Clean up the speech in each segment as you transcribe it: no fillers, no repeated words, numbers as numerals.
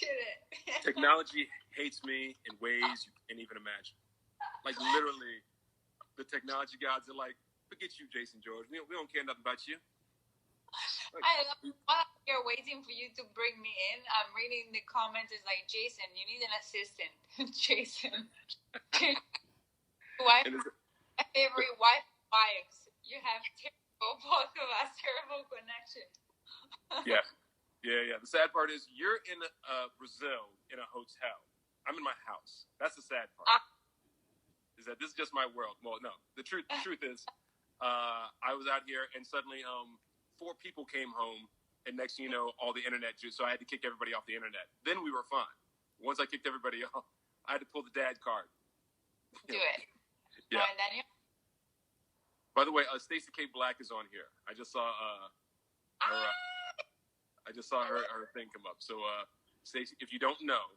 it. Technology hates me in ways you can't even imagine. Like, literally, the technology gods are like, forget you, Jason George. We don't care nothing about you. While you're waiting for you to bring me in, I'm reading the comments. It's like, Jason, you need an assistant. Jason. My favorite wives. You have both of us, terrible connection. Yeah. The sad part is you're in Brazil in a hotel. I'm in my house. That's the sad part. Is that this is just my world? Well, no. The truth is, I was out here and suddenly 4 people came home, and next thing you know, all the internet juice. So I had to kick everybody off the internet. Then we were fine. Once I kicked everybody off, I had to pull the dad card. Do it. Yeah. All right, Daniel. By the way, Stacey K. Black is on here. I just saw her thing come up. So, Stacey, if you don't know,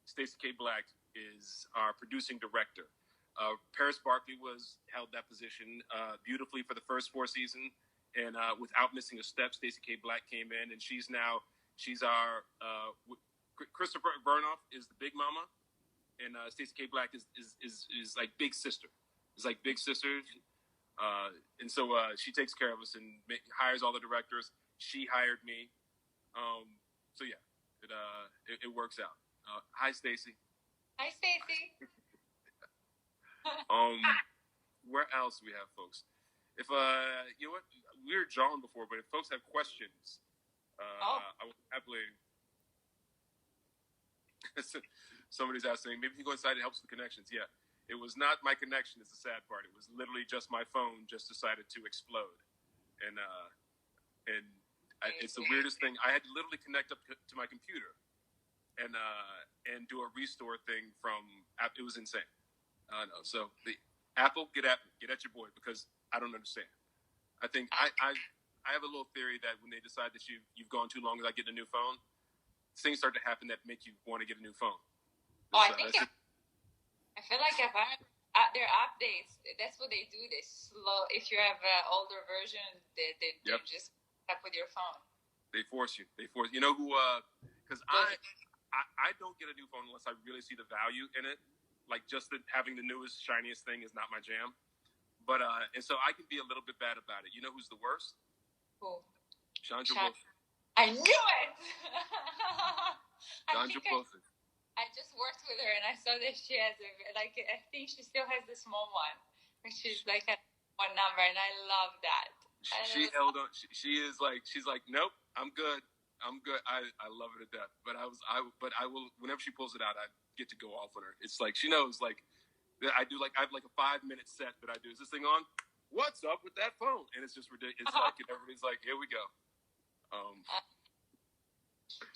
Stacey K. Black is our producing director. Paris Barkley held that position beautifully for the first 4 seasons. And without missing a step, Stacey K. Black came in, and she's our Christopher Burnoff is the big mama, and Stacey K. Black is like big sister. It's like big sister, and so she takes care of us and hires all the directors. She hired me, so yeah, it works out. Hi, Stacey. Hi, Stacey. Where else do we have, folks? If you know what, we were John before, but if folks have questions, I would happily. Somebody's asking, maybe you go inside, it helps with connections. Yeah, it was not my connection. Is the sad part. It was literally just my phone just decided to explode, and it's the weirdest thing. I had to literally connect up to my computer, and do a restore thing from. It was insane. No, so the Apple, get at your boy, because I don't understand. I think I have a little theory that when they decide that you've gone too long without getting a new phone, things start to happen that make you want to get a new phone. I feel like their updates, that's what they do. They slow. If you have an older version, they just up with your phone. They force you. You know who? Because I don't get a new phone unless I really see the value in it. Like, just having the newest, shiniest thing is not my jam. But and so I can be a little bit bad about it. You know who's the worst? Who? Chandra Wilson. I knew it. Chandra Wilson. I just worked with her, and I saw that she has I think she still has the small one, which is like a 1 number, and I love that. She held on. She's like, nope, I'm good. I love her to death. But I will. Whenever she pulls it out, I get to go off on her. It's like she knows. Like I have like a 5-minute set that I do. Is this thing on? What's up with that phone? And it's just ridiculous. It's like everybody's like, here we go.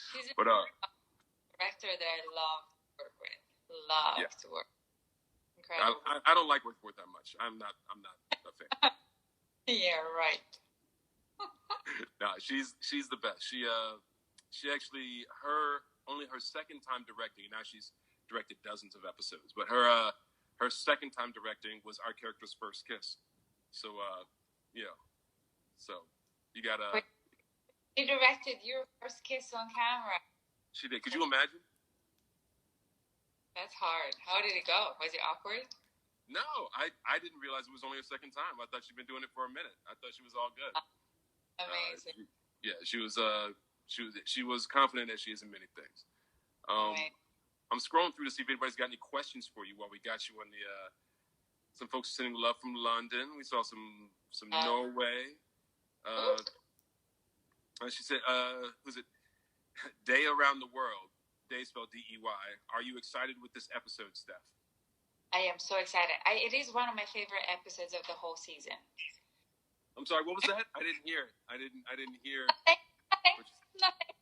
She's a director that I love to work with. To work. Incredible. I don't like working with that much. I'm not a fan. Yeah, right. No, she's the best. She actually only her second time directing. Now she's directed dozens of episodes, but her second time directing was our character's first kiss. So so you gotta. She directed your first kiss on camera. She did. Could you imagine? That's hard. How did it go? Was it awkward? No, I didn't realize it was only her second time. I thought she'd been doing it for a minute. I thought she was all good. Amazing. She was confident as she is in many things. I'm scrolling through to see if anybody's got any questions for you while we got you on the. Some folks sending love from London. We saw some Norway. She said, "Was it Day Around the World?" Day spelled DEY. Are you excited with this episode, Steph? I am so excited. It is one of my favorite episodes of the whole season. I'm sorry, what was that? I didn't hear it. I didn't hear. Nothing.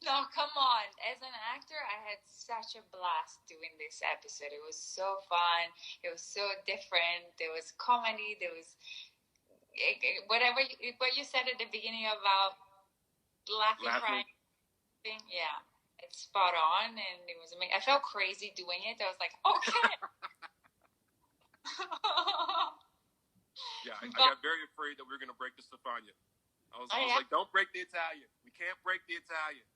No, come on. As an actor, I had such a blast doing this episode. It was so fun. It was so different. There was comedy. There was what you said at the beginning about laughing. Crying. Yeah. It's spot on, and it was amazing. I felt crazy doing it. I was like, okay. Yeah, I got very afraid that we were going to break the Stefania. I was like, don't break the Italian. We can't break the Italian.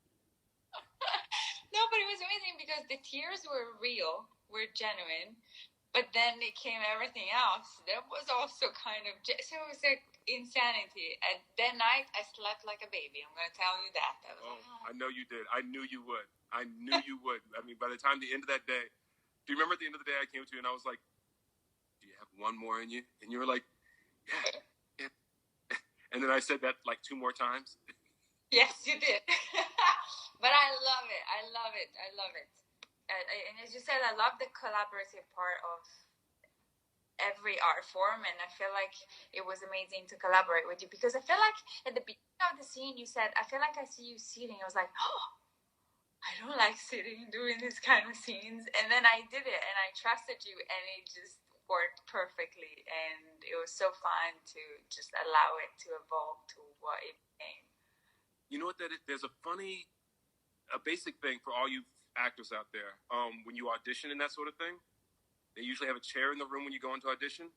No, but it was amazing because the tears were real, were genuine, but then it came everything else. That was also kind of so it was like insanity. And that night I slept like a baby. I'm gonna tell you that. I was like, I know you did. I knew you would. I knew you would. I mean, by the time the end of that day, do you remember at the end of the day I came to you and I was like, "Do you have one more in you?" And you were like, "Yeah." And then I said that like 2 more times. Yes, you did. But I love it. I love it. I love it. And as you said, I love the collaborative part of every art form, and I feel like it was amazing to collaborate with you because I feel like at the beginning of the scene you said, I feel like I see you sitting. I was like, oh, I don't like sitting doing this kind of scenes, and then I did it and I trusted you and it just worked perfectly, and it was so fun to just allow it to evolve to what it became. You know what that is? There's a basic thing for all you actors out there. When you audition and that sort of thing, they usually have a chair in the room when you go into audition.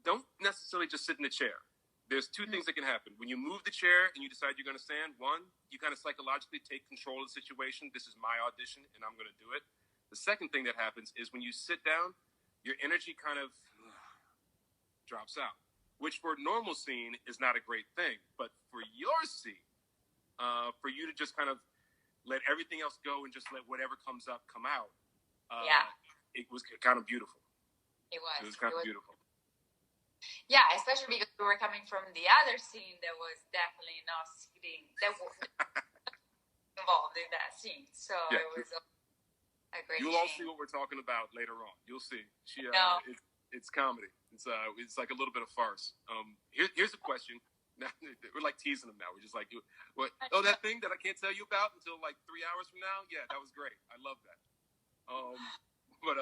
Don't necessarily just sit in the chair. There's 2 things that can happen. When you move the chair and you decide you're going to stand, 1, you kind of psychologically take control of the situation. This is my audition and I'm going to do it. The second thing that happens is when you sit down, your energy kind of drops out, which for a normal scene is not a great thing. But for your scene, for you to just kind of let everything else go and just let whatever comes up come out, it was kind of beautiful. It was. It was kind of beautiful. Yeah, especially because we were coming from the other scene that was definitely not sitting, that was involved in that scene. So yeah. It was a great You'll all see what we're talking about later on. You'll see. It's comedy. It's like a little bit of farce. Here's a question. Now, we're like teasing them now. We're just like, what? Oh, that thing that I can't tell you about until like 3 hours from now? Yeah, that was great. I love that. But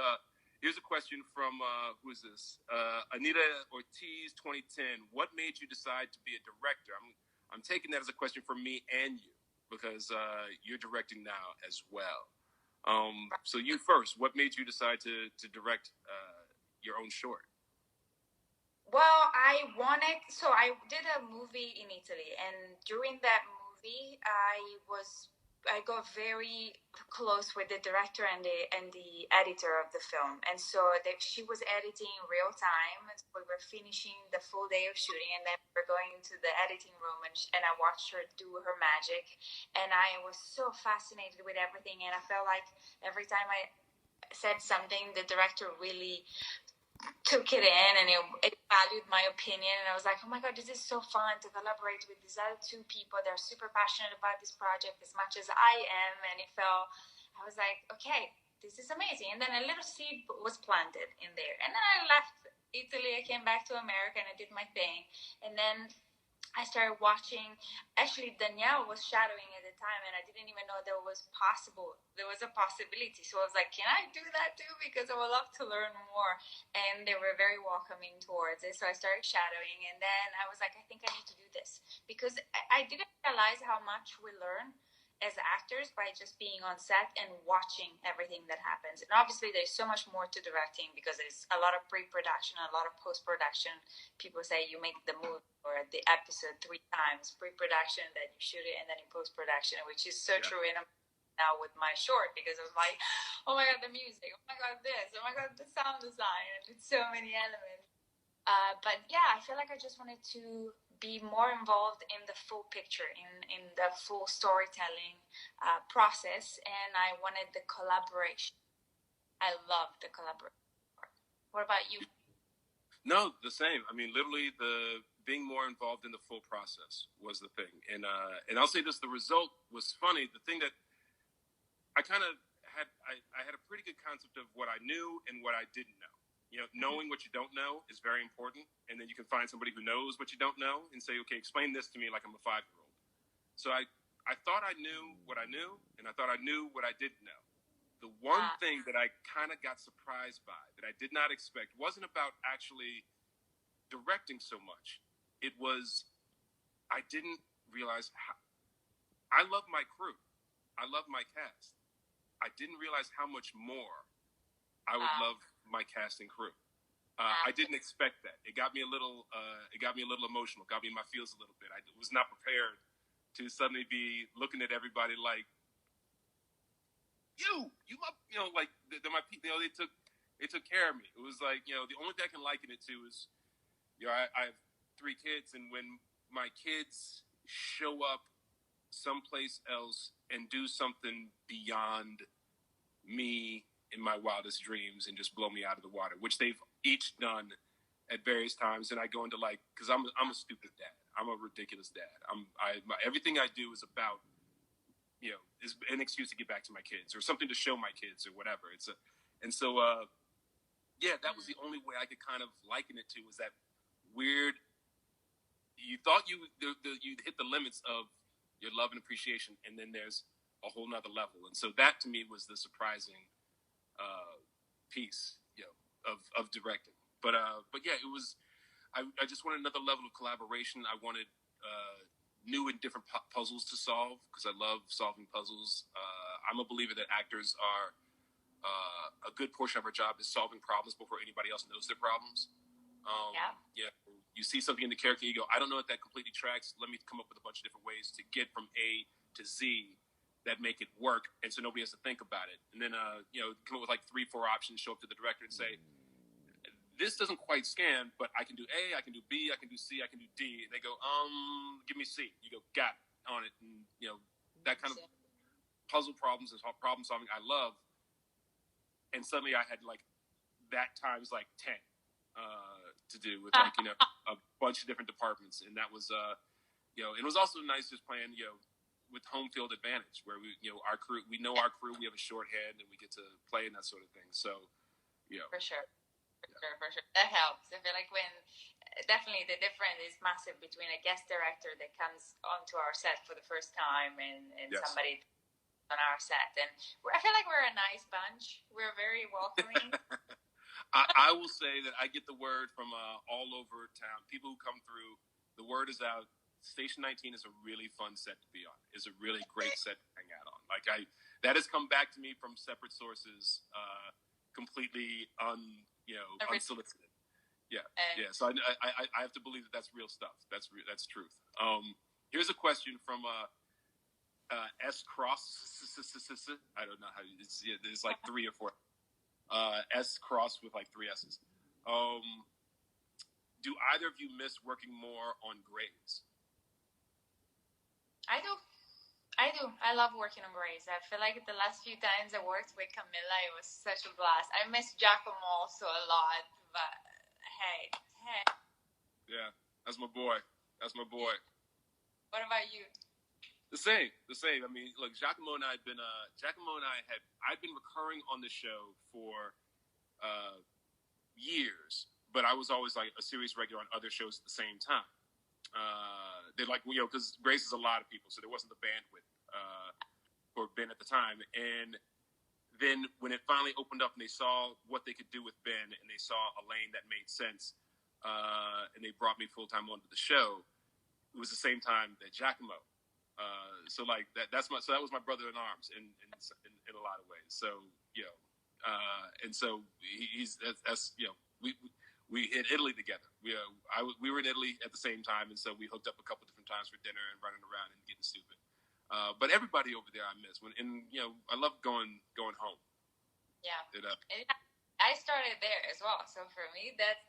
here's a question from, who is this? Anita Ortiz, 2010. What made you decide to be a director? I'm taking that as a question for me and you because you're directing now as well. So you first, what made you decide to direct your own short? Well, I did a movie in Italy, and during that movie, I got very close with the director and the editor of the film, and so she was editing in real time. So we were finishing the full day of shooting, and then we were going into the editing room, and I watched her do her magic, and I was so fascinated with everything, and I felt like every time I said something, the director really took it in and it valued my opinion, and I was like, oh my god, this is so fun to collaborate with these other 2 people. They're super passionate about this project as much as I am, and I was like, okay, this is amazing. And then a little seed was planted in there, and then I left Italy, I came back to America and I did my thing, and then I started watching. Actually, Danielle was shadowing at the time, and I didn't even know there was a possibility. So I was like, can I do that too? Because I would love to learn more. And they were very welcoming towards it. So I started shadowing, and then I was like, I think I need to do this. Because I didn't realize how much we learn as actors by just being on set and watching everything that happens. And obviously there's so much more to directing because there's a lot of pre-production, a lot of post-production. People say you make the movie or the episode 3 times, pre-production, then you shoot it, and then in post-production, which is so true in now with my short, because I was like, oh my god, the music, oh my god, this, oh my god, the sound design, and it's so many elements. But yeah, I feel like I just wanted to be more involved in the full picture, in the full storytelling process, and I wanted the collaboration. I love the collaboration part. What about you? No, the same. I mean, literally, the being more involved in the full process was the thing. And I'll say this: the result was funny. The thing that I kind of had, I had a pretty good concept of what I knew and what I didn't know. You know, knowing what you don't know is very important, and then you can find somebody who knows what you don't know and say, okay, explain this to me like I'm a 5-year-old. So I thought I knew what I knew, and I thought I knew what I didn't know. The one thing that I kind of got surprised by, that I did not expect, wasn't about actually directing so much. It was, I didn't realize how, I love my crew. I love my cast. I didn't realize how much more I would love my cast and crew. I didn't expect that. It got me a little emotional. Got me in my feels a little bit. I was not prepared to suddenly be looking at everybody like, like they took care of me. It was like, the only thing I can liken it to is, I have 3 kids, and when my kids show up someplace else and do something beyond me in my wildest dreams and just blow me out of the water, which they've each done at various times, and I go into because I'm a stupid dad. I'm a ridiculous dad. Everything I do is about, is an excuse to get back to my kids or something to show my kids or whatever. That was the only way I could kind of liken it to, was that weird. You thought you'd hit the limits of your love and appreciation, and then there's a whole nother level. And so that to me was the surprising piece, of directing. But yeah, it was. I just wanted another level of collaboration. I wanted new and different puzzles to solve, because I love solving puzzles. I'm a believer that actors are a good portion of our job is solving problems before anybody else knows their problems. Yeah. You see something in the character, you go, I don't know if that completely tracks. Let me come up with a bunch of different ways to get from A to Z that make it work, and so nobody has to think about it. And then, come up with like 3-4 options, show up to the director and say, this doesn't quite scan, but I can do A, I can do B, I can do C, I can do D. And they go, give me C. You go, got it, on it. And, that kind of puzzle problems and problem solving I love. And suddenly I had that times 10 to do with a bunch of different departments. And that was, it was also nice just playing, with home field advantage, where we, our crew, we know our crew, we have a shorthand, and we get to play and that sort of thing. So, For sure. That helps. I feel like definitely the difference is massive between a guest director that comes onto our set for the first time and yes. Somebody on our set. And I feel like we're a nice bunch. We're very welcoming. I will say that I get the word from all over town. People who come through, the word is out. Station 19 is a really fun set to be on. It's a really great set to hang out on. That has come back to me from separate sources, completely unsolicited. Yeah. So I have to believe that that's real stuff. That's truth. Here's a question from S Cross. I don't know how there's 3 or 4. S Cross with 3 S's. Do either of you miss working more on Grays? I do. I love working on Grays. I feel like the last few times I worked with Camilla, it was such a blast. I miss Giacomo also a lot, but hey. Yeah, that's my boy. What about you? The same. I mean, look, Giacomo and I I'd been recurring on the show for years, but I was always a series regular on other shows at the same time. They because Grace is a lot of people, so there wasn't the bandwidth for Ben at the time. And then when it finally opened up and they saw what they could do with Ben, and they saw a lane that made sense, and they brought me full time onto the show, it was the same time that Giacomo. So that was my brother in arms in a lot of ways. So and so we hit Italy together. We were in Italy at the same time, and so we hooked up a couple different times for dinner and running around and getting stupid. But everybody over there I miss. I love going home. Yeah. I started there as well, so for me that's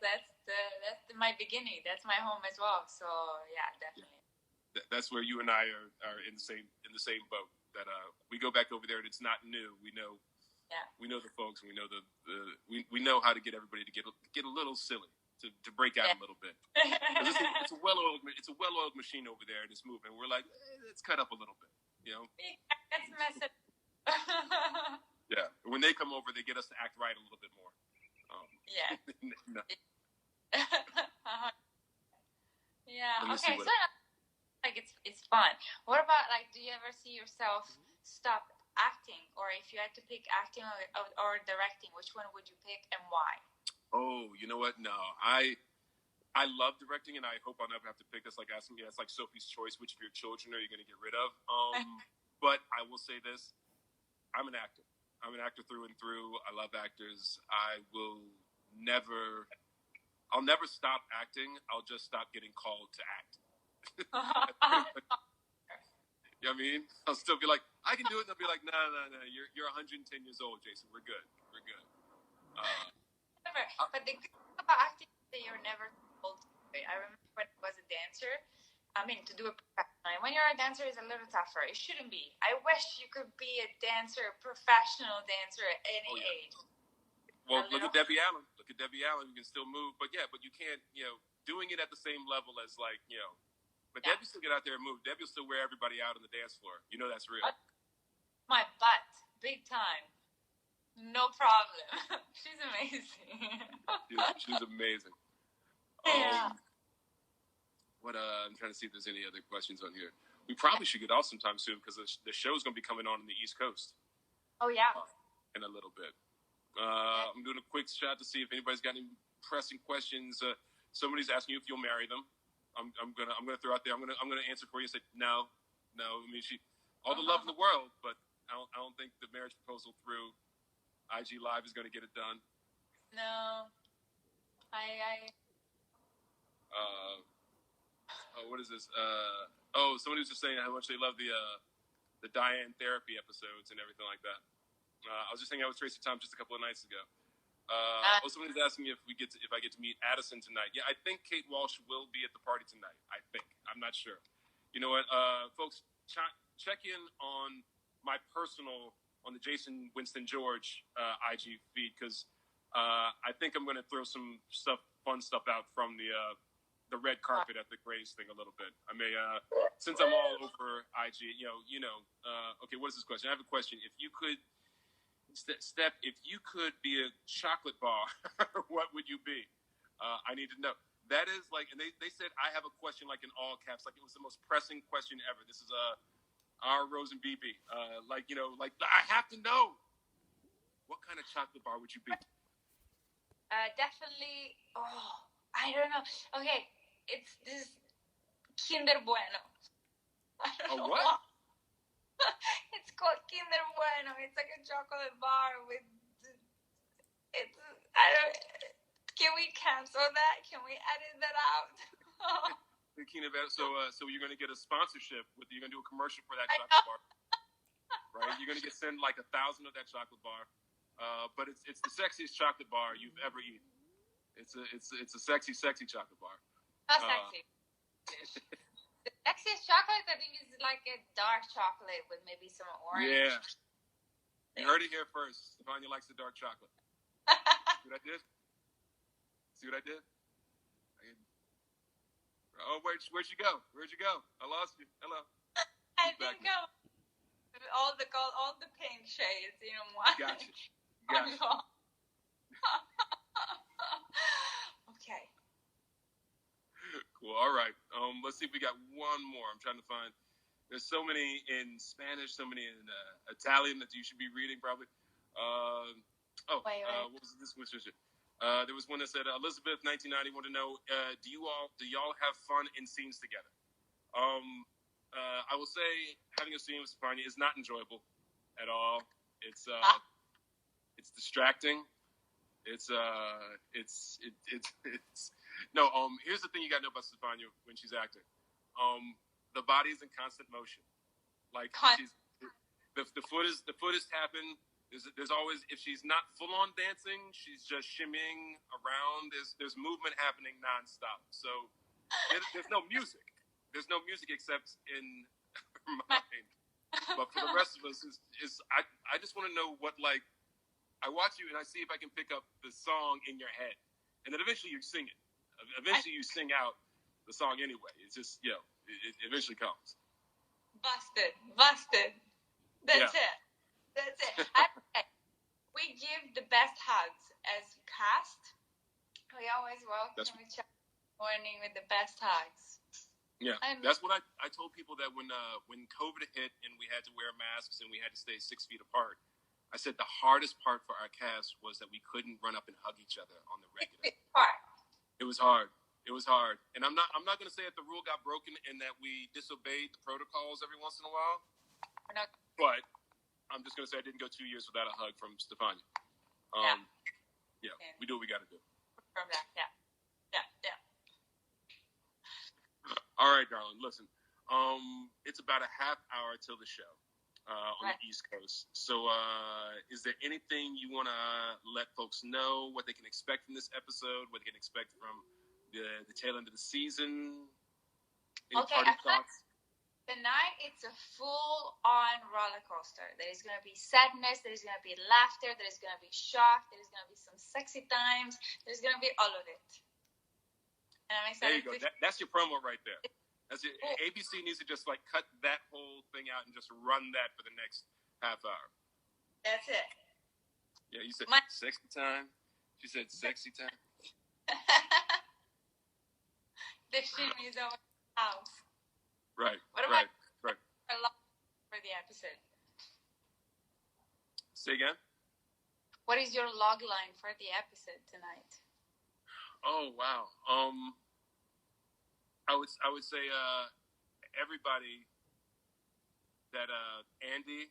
my beginning. That's my home as well. So yeah, definitely. That's where you and I are in the same boat. That we go back over there, and it's not new. We know. Yeah. We know the folks, and we know we know how to get everybody to get a little silly, to break out a little bit. It's a well-oiled machine over there, and it's moving. We're like, let's cut up a little bit, Let's mess it. Yeah. When they come over, they get us to act right a little bit more. Yeah. No. Yeah. Okay. So it's fun. What about do you ever see yourself stop acting, or if you had to pick acting or directing, which one would you pick and why? Oh, you know what? No, I love directing, and I hope I'll never have to pick. That's like asking me. That's like Sophie's Choice. Which of your children are you going to get rid of? But I will say this: I'm an actor. I'm an actor through and through. I love actors. I'll never stop acting. I'll just stop getting called to act. You know what I mean? I'll still be like, I can do it. And they'll be like, no. You're 110 years old, Jason. We're good. Never. But the good thing about acting is that you're never told to do it. I remember when I was a dancer. I mean, to do it professionally. When you're a dancer, it's a little tougher. It shouldn't be. I wish you could be a dancer, a professional dancer at any age. Well, look at Debbie Allen. Look at Debbie Allen. You can still move. But you can't, doing it at the same level as like, But Debbie still get out there and move. Debbie will still wear everybody out on the dance floor. You know that's real. My butt. Big time. No problem. She's amazing. She's amazing. Yeah. I'm trying to see if there's any other questions on here. We probably should get off sometime soon because the show's going to be coming on the East Coast. Oh, yeah. In a little bit. I'm doing a quick shot to see if anybody's got any pressing questions. Somebody's asking you if you'll marry them. I'm gonna throw out there. I'm gonna answer for you. Say no. I mean, all the love in the world, but I don't think the marriage proposal through IG Live is gonna get it done. No, what is this? Somebody was just saying how much they love the Diane therapy episodes and everything like that. I was just hanging out with Tracy Tom just a couple of nights ago. Somebody's asking me if I get to meet Addison tonight. Yeah, I think Kate Walsh will be at the party tonight. I think. I'm not sure. You know what, folks? Check in on my personal, on the Jason Winston George IG feed, because I think I'm going to throw some fun stuff out from the red carpet at the Grays thing a little bit. I may, since I'm all over IG, okay, what is this question? I have a question. If you could, Steph, if you could be a chocolate bar, what would you be? I need to know. That is like, and they said, I have a question like in all caps, like it was the most pressing question ever. This is our Rose and BB. Like I have to know. What kind of chocolate bar would you be? Definitely. Oh, I don't know. Okay, it's this Kinder Bueno. I don't know what? It's called Kinder Bueno. It's like a chocolate bar with. Can we cancel that? Can we edit that out? So you're going to get a sponsorship you're going to do a commercial for that chocolate bar, right? You're going to send like 1,000 of that chocolate bar, but it's the sexiest chocolate bar you've ever eaten. It's a sexy chocolate bar. Not sexy. The sexiest chocolate, I think, is like a dark chocolate with maybe some orange. Yeah. You heard it here first. Stefania likes the dark chocolate. See what I did? Oh, where'd you go? I lost you. Hello. I think all the pink shades in one. Gotcha. Okay. Cool. All right. Let's see if we got one more. I'm trying to find. There's so many in Spanish, so many in Italian that you should be reading probably. Wait. What was this? There was one that said Elizabeth 1990 wanted to know, do y'all have fun in scenes together? I will say having a scene with Stefania is not enjoyable at all. It's distracting. Here's the thing you gotta know about Stefania when she's acting. The body is in constant motion. Like the foot is tapping. There's always, if she's not full on dancing, she's just shimmying around. There's movement happening nonstop. So there's no music. There's no music except in her mind. But for the rest of us, I just want to know what, like, I watch you and I see if I can pick up the song in your head, and then eventually you sing it. Eventually you sing out the song anyway. It's just it eventually comes. Busted. That's it. We give the best hugs as cast. We always welcome each other morning with the best hugs. Yeah, that's what I told people that when COVID hit and we had to wear masks and we had to stay 6 feet apart, I said the hardest part for our cast was that we couldn't run up and hug each other on the regular. It was hard. And I'm not going to say that the rule got broken and that we disobeyed the protocols every once in a while. But I'm just going to say I didn't go 2 years without a hug from Stefania. We do what we got to do. From that, yeah. All right, darling. Listen, It's about a half hour till the show on the East Coast. So, is there anything you want to let folks know, what they can expect from this episode, what they can expect from the tail end of the season? Any party thoughts? Tonight, it's a full-on roller coaster. There is going to be sadness. There is going to be laughter. There is going to be shock. There is going to be some sexy times. There's going to be all of it. And I'm excited. There you go. That's your promo right there. That's it. ABC needs to just like cut that whole thing out and just run that for the next half hour. That's it. Yeah, you said sexy time. She said sexy time. The shimmy is over the house. Right. What about for the episode? Say again. What is your log line for the episode tonight? Oh wow. I would say everybody that Andy,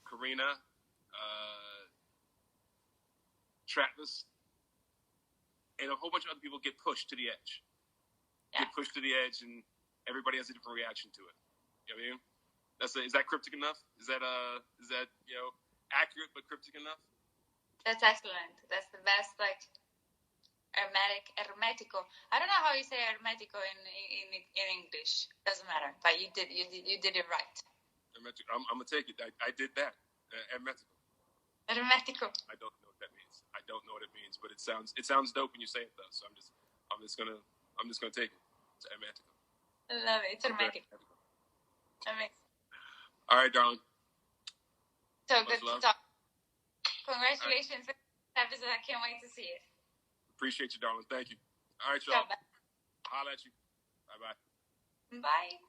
Karina, Travis, and a whole bunch of other people get pushed to the edge. Yeah. Get pushed to the edge, and everybody has a different reaction to it. You know what I mean? Is that cryptic enough? Is that accurate but cryptic enough? That's excellent. That's the best, like hermetico. I don't know how you say hermetico in English. Doesn't matter. But you did it right. Hermetico. I'm gonna take it. I did that. Hermetico. Hermetico. I don't know what that means. But it sounds dope when you say it though. So I'm just gonna take it. It's hermetico. I love it. It's hermetico. Amazing. All right, darling. So good to talk. Congratulations for this episode. I can't wait to see it. Appreciate you, darling. Thank you. All right, y'all. Holla at you. Bye-bye. Bye.